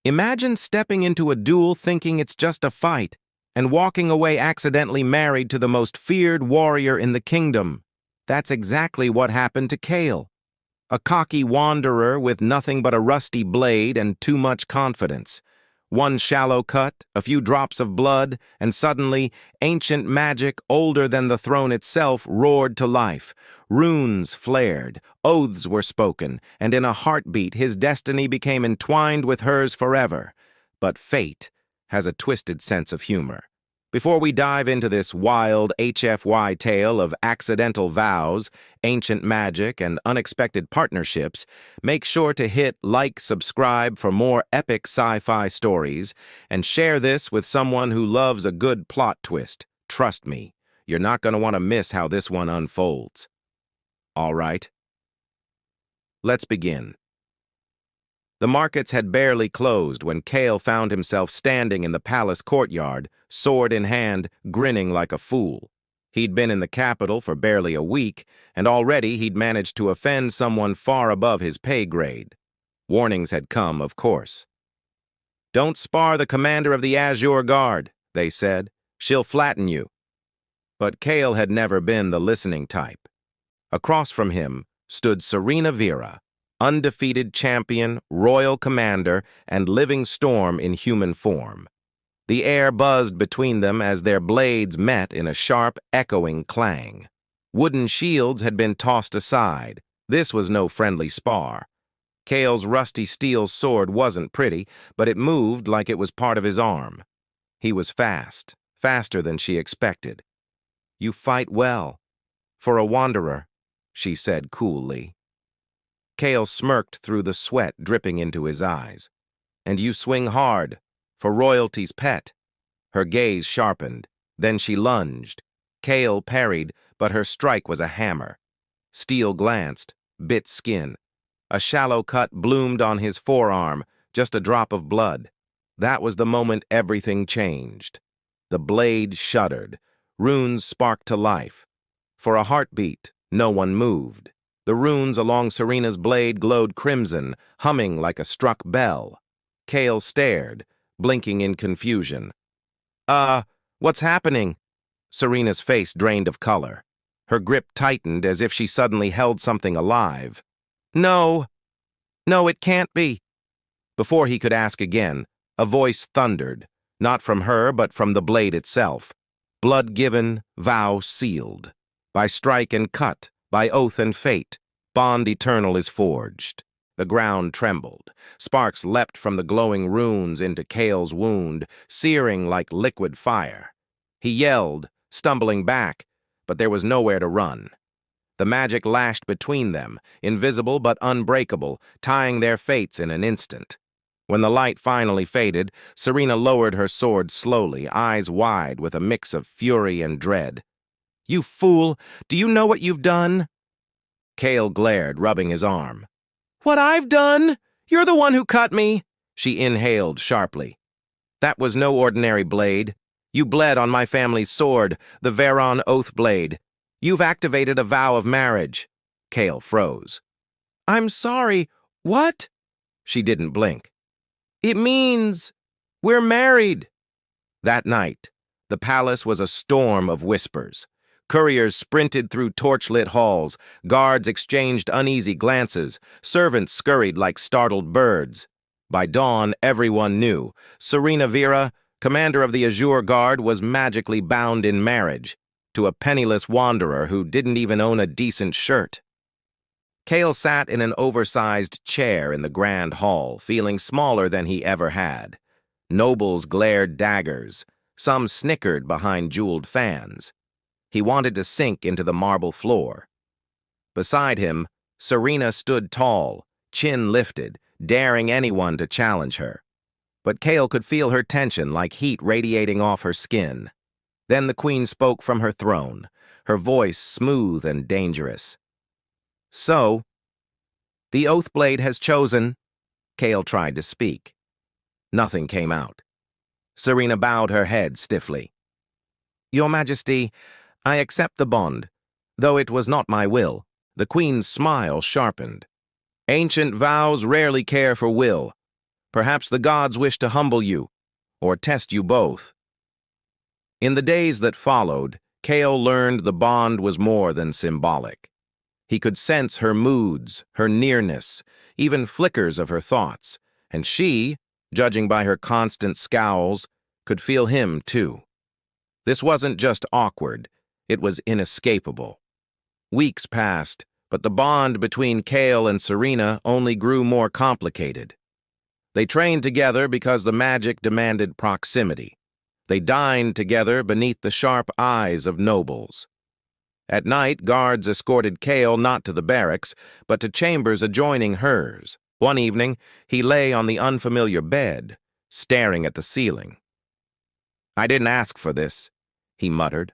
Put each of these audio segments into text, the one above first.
Imagine stepping into a duel thinking it's just a fight and walking away accidentally married to the most feared warrior in the kingdom. That's exactly what happened to Kale. A cocky wanderer with nothing but a rusty blade and too much confidence. One shallow cut, a few drops of blood, and suddenly, ancient magic older than the throne itself roared to life. Runes flared, oaths were spoken, and in a heartbeat his destiny became entwined with hers forever. But fate has a twisted sense of humor. Before we dive into this wild HFY tale of accidental vows, ancient magic, and unexpected partnerships, make sure to hit like, subscribe for more epic sci-fi stories, and share this with someone who loves a good plot twist. Trust me, you're not going to want to miss how this one unfolds. All right, let's begin. The markets had barely closed when Kale found himself standing in the palace courtyard, sword in hand, grinning like a fool. He'd been in the capital for barely a week, and already he'd managed to offend someone far above his pay grade. Warnings had come, of course. "Don't spar the commander of the Azure Guard," they said. "She'll flatten you." But Kale had never been the listening type. Across from him stood Serena Vera, undefeated champion, royal commander, and living storm in human form. The air buzzed between them as their blades met in a sharp, echoing clang. Wooden shields had been tossed aside. This was no friendly spar. Kale's rusty steel sword wasn't pretty, but it moved like it was part of his arm. He was fast, faster than she expected. "You fight well, for a wanderer," she said coolly. Kale smirked through the sweat dripping into his eyes. "And you swing hard, for royalty's pet." Her gaze sharpened. Then she lunged. Kale parried, but her strike was a hammer. Steel glanced, bit skin. A shallow cut bloomed on his forearm, just a drop of blood. That was the moment everything changed. The blade shuddered. Runes sparked to life. For a heartbeat, no one moved. The runes along Serena's blade glowed crimson, humming like a struck bell. Kale stared, blinking in confusion. What's happening?" Serena's face drained of color. Her grip tightened as if she suddenly held something alive. No, it can't be." Before he could ask again, a voice thundered, not from her but from the blade itself. "Blood given, vow sealed. By strike and cut, by oath and fate, bond eternal is forged." The ground trembled. Sparks leapt from the glowing runes into Kale's wound, searing like liquid fire. He yelled, stumbling back, but there was nowhere to run. The magic lashed between them, invisible but unbreakable, tying their fates in an instant. When the light finally faded, Serena lowered her sword slowly, eyes wide with a mix of fury and dread. "You fool! Do you know what you've done?" Kale glared, rubbing his arm. "What I've done? You're the one who cut me!" She inhaled sharply. "That was no ordinary blade. You bled on my family's sword, the Veron Oath Blade. You've activated a vow of marriage." Kale froze. "I'm sorry. What?" She didn't blink. "It means we're married." That night, the palace was a storm of whispers. Couriers sprinted through torchlit halls, guards exchanged uneasy glances, servants scurried like startled birds. By dawn, everyone knew. Serena Vera, commander of the Azure Guard, was magically bound in marriage to a penniless wanderer who didn't even own a decent shirt. Kale sat in an oversized chair in the grand hall, feeling smaller than he ever had. Nobles glared daggers. Some snickered behind jeweled fans. He wanted to sink into the marble floor. Beside him, Serena stood tall, chin lifted, daring anyone to challenge her. But Kale could feel her tension like heat radiating off her skin. Then the queen spoke from her throne, her voice smooth and dangerous. "So, the Oathblade has chosen." Kale tried to speak. Nothing came out. Serena bowed her head stiffly. "Your Majesty, I accept the bond, though it was not my will." The queen's smile sharpened. "Ancient vows rarely care for will. Perhaps the gods wish to humble you, or test you both. In the days that followed, Kale learned the bond was more than symbolic. He could sense her moods, her nearness, even flickers of her thoughts, and she, judging by her constant scowls, could feel him too. This wasn't just awkward, it was inescapable. Weeks passed, but the bond between Kale and Serena only grew more complicated. They trained together because the magic demanded proximity. They dined together beneath the sharp eyes of nobles. At night, guards escorted Kale not to the barracks, but to chambers adjoining hers. One evening, he lay on the unfamiliar bed, staring at the ceiling. "I didn't ask for this," he muttered.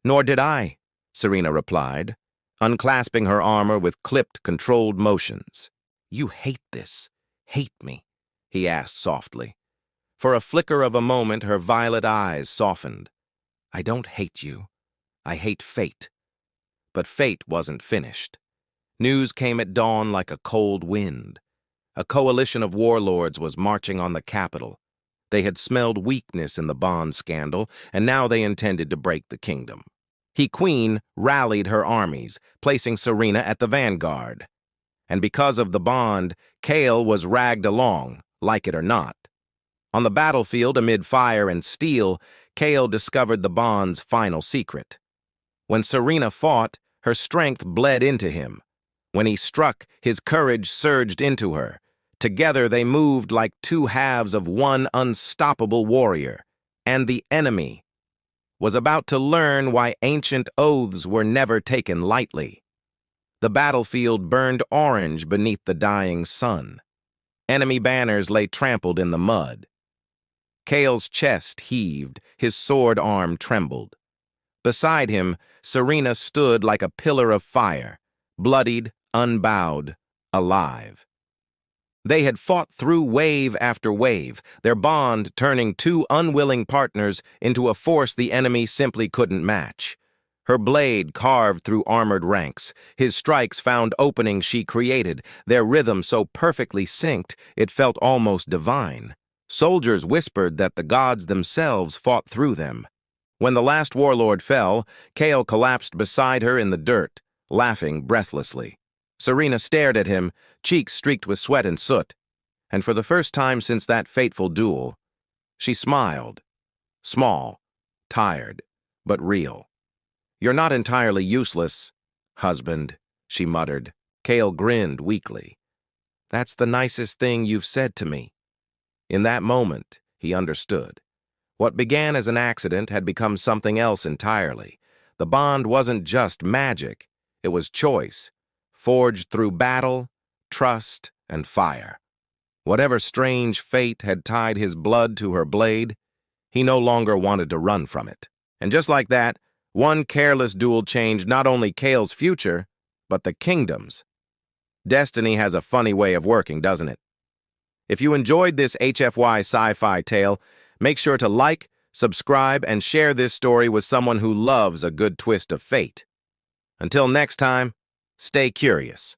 "Nor did I," Serena replied, unclasping her armor with clipped, controlled motions. "You hate this, hate me?" he asked softly. For a flicker of a moment, her violet eyes softened. "I don't hate you. I hate fate." But fate wasn't finished. News came at dawn like a cold wind. A coalition of warlords was marching on the capital. They had smelled weakness in the Bond scandal, and now they intended to break the kingdom. Queen rallied her armies, placing Serena at the vanguard. And because of the Bond, Kale was ragged along, like it or not. On the battlefield, amid fire and steel, Kale discovered the Bond's final secret. When Serena fought, her strength bled into him. When he struck, his courage surged into her. Together they moved like two halves of one unstoppable warrior. And the enemy was about to learn why ancient oaths were never taken lightly. The battlefield burned orange beneath the dying sun. Enemy banners lay trampled in the mud. Kale's chest heaved, his sword arm trembled. Beside him, Serena stood like a pillar of fire, bloodied, unbowed, alive. They had fought through wave after wave, their bond turning two unwilling partners into a force the enemy simply couldn't match. Her blade carved through armored ranks. His strikes found openings she created, their rhythm so perfectly synced it felt almost divine. Soldiers whispered that the gods themselves fought through them. When the last warlord fell, Kale collapsed beside her in the dirt, laughing breathlessly. Serena stared at him, cheeks streaked with sweat and soot. And for the first time since that fateful duel, she smiled. Small, tired, but real. "You're not entirely useless, husband," she muttered. Kale grinned weakly. "That's the nicest thing you've said to me." In that moment, he understood. What began as an accident had become something else entirely. The bond wasn't just magic, it was choice, forged through battle, trust, and fire. Whatever strange fate had tied his blood to her blade, he no longer wanted to run from it. And just like that, one careless duel changed not only Kale's future, but the kingdom's. Destiny has a funny way of working, doesn't it? If you enjoyed this HFY sci-fi tale, make sure to like, subscribe, and share this story with someone who loves a good twist of fate. Until next time, stay curious.